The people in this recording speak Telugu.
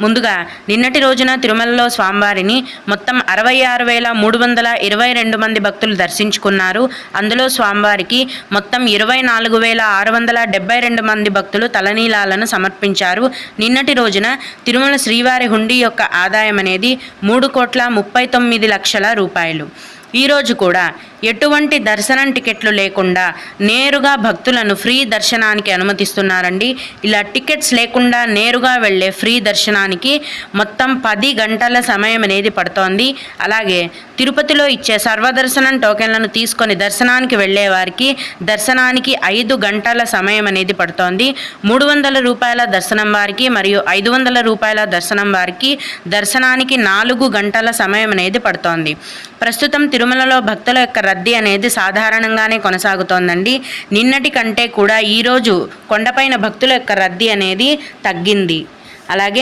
ముందుగా నిన్నటి రోజున తిరుమలలో స్వామివారిని మొత్తం 66,322 మంది భక్తులు దర్శించుకున్నారు. అందులో స్వామివారికి మొత్తం 24,672 మంది భక్తులు తలనీలాలను సమర్పించారు. నిన్నటి రోజున తిరుమల శ్రీవారి హుండీ యొక్క ఆదాయం అనేది 3,39,00,000 రూపాయలు. ఈరోజు కూడా ఎటువంటి దర్శనం టికెట్లు లేకుండా నేరుగా భక్తులను ఫ్రీ దర్శనానికి అనుమతిస్తున్నారండి. ఇలా టికెట్స్ లేకుండా నేరుగా వెళ్ళే ఫ్రీ దర్శనానికి మొత్తం 10 గంటల సమయం అనేది పడుతోంది. అలాగే తిరుపతిలో ఇచ్చే సర్వదర్శనం టోకెన్లను తీసుకొని దర్శనానికి వెళ్ళే వారికి దర్శనానికి 5 గంటల సమయం అనేది పడుతోంది. 300 రూపాయల దర్శనం వారికి మరియు 500 రూపాయల దర్శనం వారికి దర్శనానికి 4 గంటల సమయం అనేది పడుతోంది. ప్రస్తుతం తిరుమలలో భక్తుల యొక్క రద్దీ అనేది సాధారణంగానే కొనసాగుతోందండి. నిన్నటి కంటే కూడా ఈరోజు కొండపైన భక్తుల యొక్క రద్దీ అనేది తగ్గింది. అలాగే